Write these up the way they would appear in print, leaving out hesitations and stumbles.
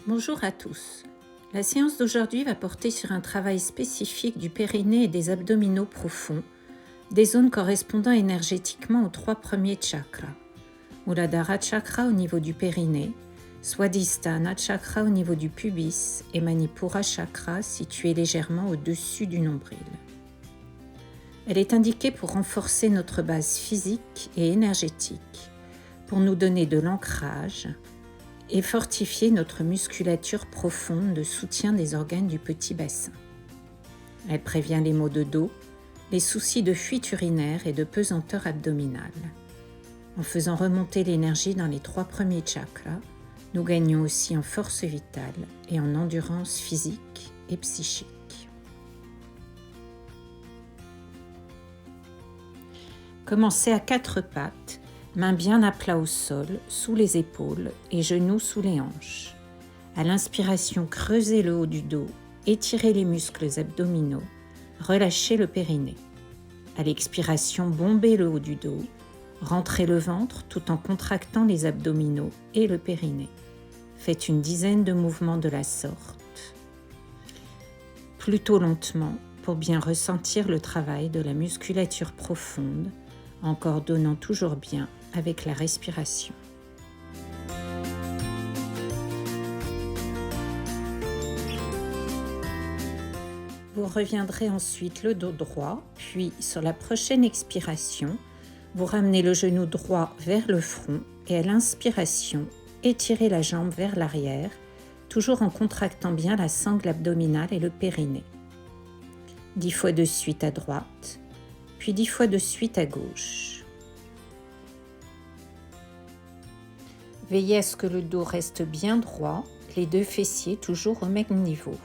Bonjour à tous. La séance d'aujourd'hui va porter sur un travail spécifique du périnée et des abdominaux profonds, des zones correspondant énergétiquement aux 3 premiers chakras. Muladhara chakra au niveau du périnée, Swadhisthana chakra au niveau du pubis et Manipura chakra situé légèrement au-dessus du nombril. Elle est indiquée pour renforcer notre base physique et énergétique, pour nous donner de l'ancrage et fortifier notre musculature profonde de soutien des organes du petit bassin. Elle prévient les maux de dos, les soucis de fuite urinaire et de pesanteur abdominale. En faisant remonter l'énergie dans les 3 premiers chakras, nous gagnons aussi en force vitale et en endurance physique et psychique. Commencez à 4 pattes, mains bien à plat au sol, sous les épaules et genoux sous les hanches. À l'inspiration, creusez le haut du dos, étirez les muscles abdominaux, relâchez le périnée. À l'expiration, bombez le haut du dos, rentrez le ventre tout en contractant les abdominaux et le périnée. Faites une dizaine de mouvements de la sorte, plutôt lentement pour bien ressentir le travail de la musculature profonde, en coordonnant toujours bien avec la respiration. Vous reviendrez ensuite le dos droit, puis sur la prochaine expiration, vous ramenez le genou droit vers le front et à l'inspiration, étirez la jambe vers l'arrière, toujours en contractant bien la sangle abdominale et le périnée. 10 fois de suite à droite, puis 10 fois de suite à gauche. Veillez à ce que le dos reste bien droit, les 2 fessiers toujours au même niveau.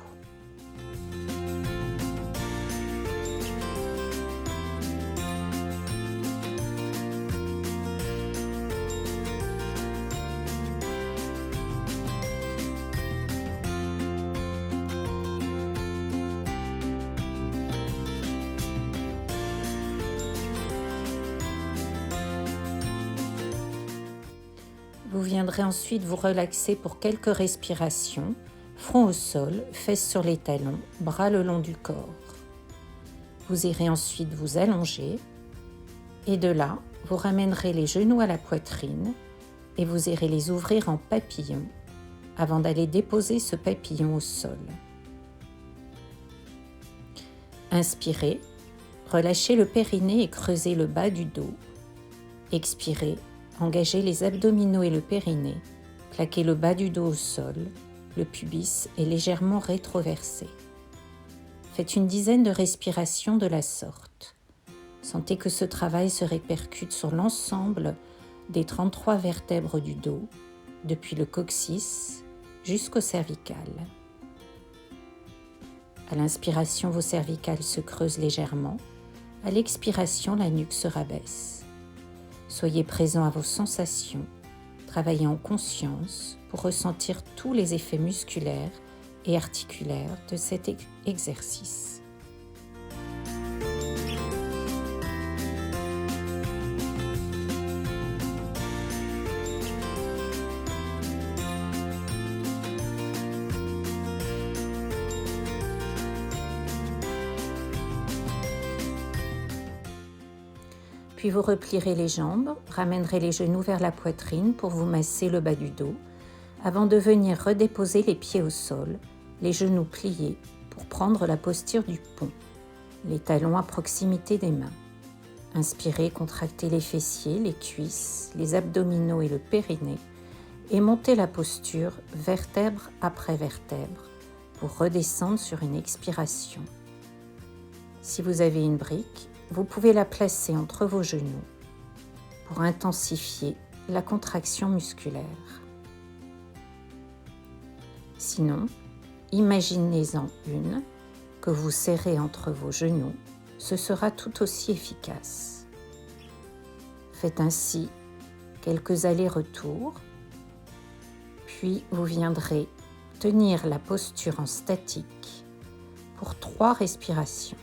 Vous viendrez ensuite vous relaxer pour quelques respirations, front au sol, fesses sur les talons, bras le long du corps. Vous irez ensuite vous allonger et de là, vous ramènerez les genoux à la poitrine et vous irez les ouvrir en papillon avant d'aller déposer ce papillon au sol. Inspirez, relâchez le périnée et creusez le bas du dos. Expirez, engagez les abdominaux et le périnée, plaquez le bas du dos au sol, le pubis est légèrement rétroversé. Faites une dizaine de respirations de la sorte. Sentez que ce travail se répercute sur l'ensemble des 33 vertèbres du dos, depuis le coccyx jusqu'au cervical. À l'inspiration, vos cervicales se creusent légèrement. À l'expiration, la nuque se rabaisse. Soyez présent à vos sensations, travaillez en conscience pour ressentir tous les effets musculaires et articulaires de cet exercice. Puis vous replierez les jambes, ramènerez les genoux vers la poitrine pour vous masser le bas du dos, avant de venir redéposer les pieds au sol, les genoux pliés pour prendre la posture du pont, les talons à proximité des mains. Inspirez, contractez les fessiers, les cuisses, les abdominaux et le périnée et montez la posture vertèbre après vertèbre pour redescendre sur une expiration. Si vous avez une brique, vous pouvez la placer entre vos genoux pour intensifier la contraction musculaire. Sinon, imaginez-en une que vous serrez entre vos genoux, ce sera tout aussi efficace. Faites ainsi quelques allers-retours, puis vous viendrez tenir la posture en statique pour 3 respirations.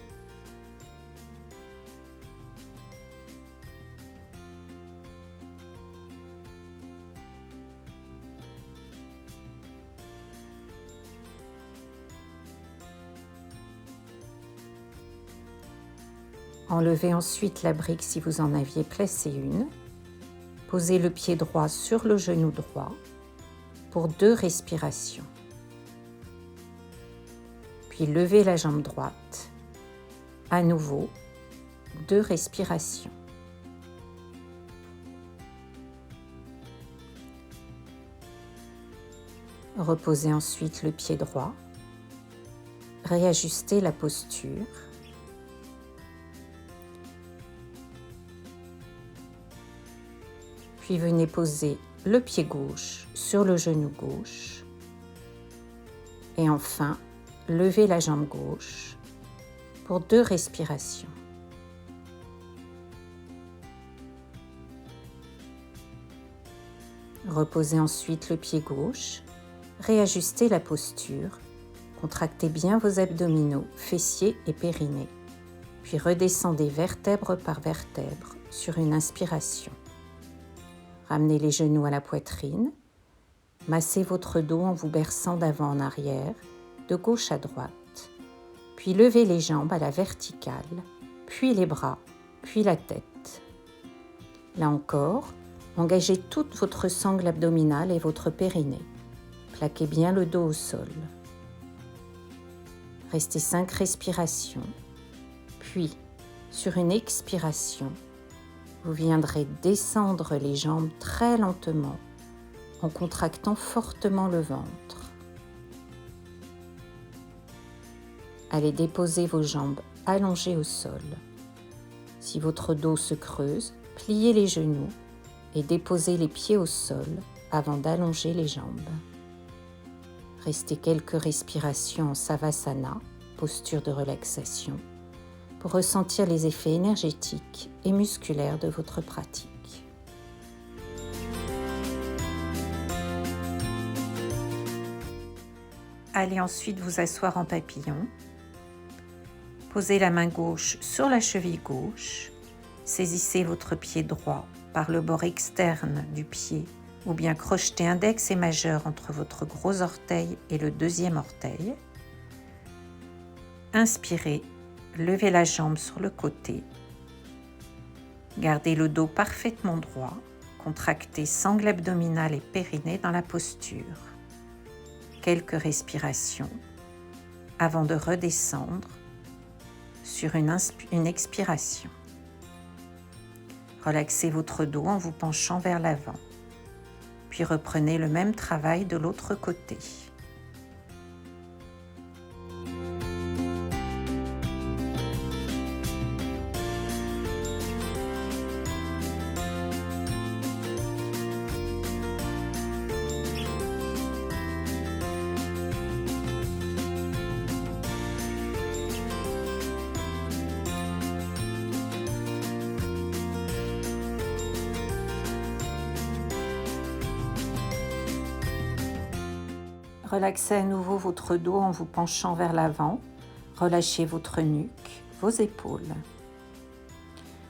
Enlevez ensuite la brique si vous en aviez placé une. Posez le pied droit sur le genou droit pour 2 respirations. Puis levez la jambe droite. À nouveau, 2 respirations. Reposez ensuite le pied droit. Réajustez la posture. Puis venez poser le pied gauche sur le genou gauche. Et enfin, levez la jambe gauche pour 2 respirations. Reposez ensuite le pied gauche. Réajustez la posture. Contractez bien vos abdominaux, fessiers et périnées. Puis redescendez vertèbre par vertèbre sur une inspiration. Ramenez les genoux à la poitrine. Massez votre dos en vous berçant d'avant en arrière, de gauche à droite. Puis levez les jambes à la verticale, puis les bras, puis la tête. Là encore, engagez toute votre sangle abdominale et votre périnée. Plaquez bien le dos au sol. Restez 5 respirations. Puis, sur une expiration, vous viendrez descendre les jambes très lentement en contractant fortement le ventre. Allez déposer vos jambes allongées au sol. Si votre dos se creuse, pliez les genoux et déposez les pieds au sol avant d'allonger les jambes. Restez quelques respirations en Savasana, posture de relaxation, pour ressentir les effets énergétiques et musculaires de votre pratique. Allez ensuite vous asseoir en papillon. Posez la main gauche sur la cheville gauche. Saisissez votre pied droit par le bord externe du pied ou bien crochetez index et majeur entre votre gros orteil et le deuxième orteil. Inspirez. Levez la jambe sur le côté. Gardez le dos parfaitement droit. Contractez sangle abdominale et périnée dans la posture. Quelques respirations avant de redescendre sur une expiration. Relaxez votre dos en vous penchant vers l'avant. Puis reprenez le même travail de l'autre côté. Relaxez à nouveau votre dos en vous penchant vers l'avant. Relâchez votre nuque, vos épaules.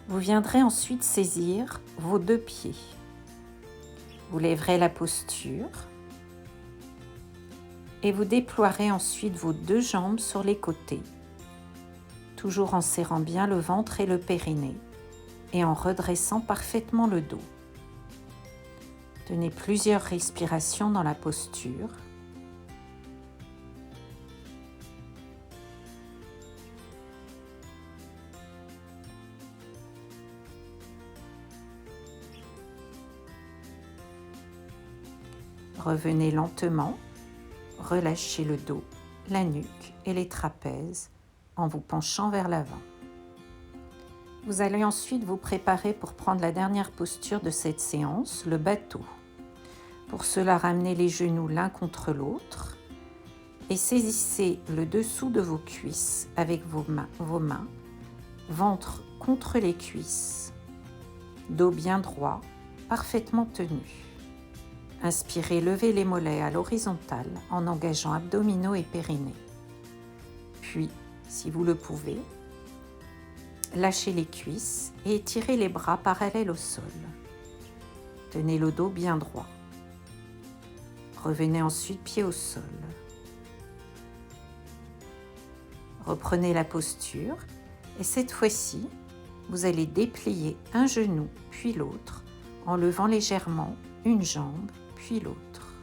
Vous viendrez ensuite saisir vos 2 pieds. Vous lèverez la posture et vous déploierez ensuite vos 2 jambes sur les côtés, toujours en serrant bien le ventre et le périnée et en redressant parfaitement le dos. Tenez plusieurs respirations dans la posture. Revenez lentement, relâchez le dos, la nuque et les trapèzes en vous penchant vers l'avant. Vous allez ensuite vous préparer pour prendre la dernière posture de cette séance, le bateau. Pour cela, ramenez les genoux l'un contre l'autre et saisissez le dessous de vos cuisses avec vos mains, ventre contre les cuisses, dos bien droit, parfaitement tenu. Inspirez, levez les mollets à l'horizontale en engageant abdominaux et périnée. Puis, si vous le pouvez, lâchez les cuisses et étirez les bras parallèles au sol. Tenez le dos bien droit. Revenez ensuite pied au sol. Reprenez la posture et cette fois-ci, vous allez déplier un genou puis l'autre en levant légèrement une jambe puis l'autre.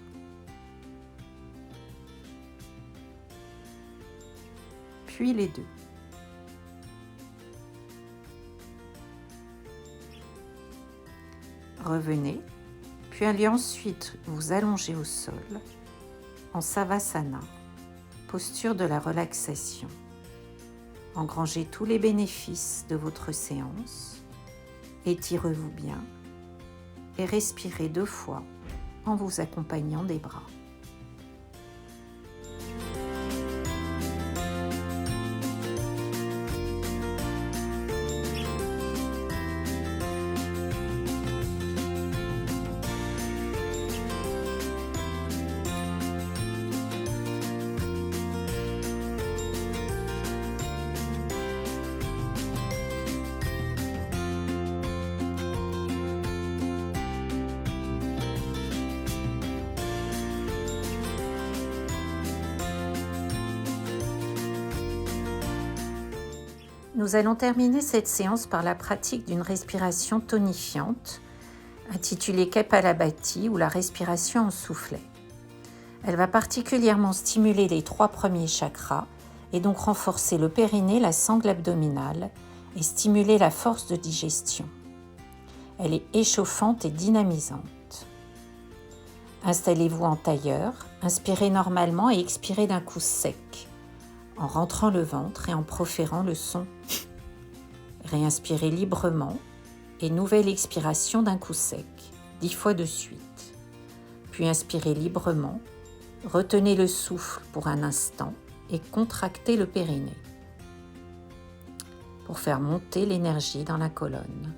Puis les deux. Revenez, puis allez ensuite vous allonger au sol en Savasana, posture de la relaxation. Engrangez tous les bénéfices de votre séance, étirez-vous bien et respirez 2 fois en vous accompagnant des bras. Nous allons terminer cette séance par la pratique d'une respiration tonifiante, intitulée Kapalabhati ou la respiration en soufflet. Elle va particulièrement stimuler les 3 premiers chakras et donc renforcer le périnée, la sangle abdominale et stimuler la force de digestion. Elle est échauffante et dynamisante. Installez-vous en tailleur, inspirez normalement et expirez d'un coup sec, en rentrant le ventre et en proférant le son. Réinspirez librement et nouvelle expiration d'un coup sec, 10 fois de suite. Puis inspirez librement, retenez le souffle pour un instant et contractez le périnée pour faire monter l'énergie dans la colonne.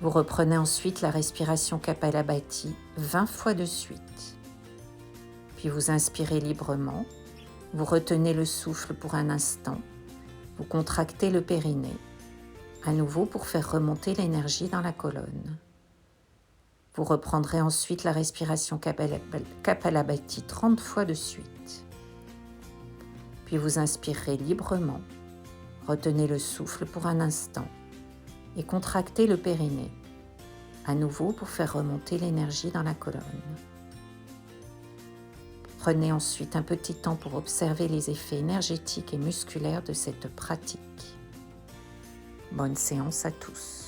Vous reprenez ensuite la respiration Kapalabhati 20 fois de suite. Puis vous inspirez librement, vous retenez le souffle pour un instant, vous contractez le périnée, à nouveau pour faire remonter l'énergie dans la colonne. Vous reprendrez ensuite la respiration Kapalabhati 30 fois de suite. Puis vous inspirez librement, retenez le souffle pour un instant et contractez le périnée, à nouveau pour faire remonter l'énergie dans la colonne. Prenez ensuite un petit temps pour observer les effets énergétiques et musculaires de cette pratique. Bonne séance à tous.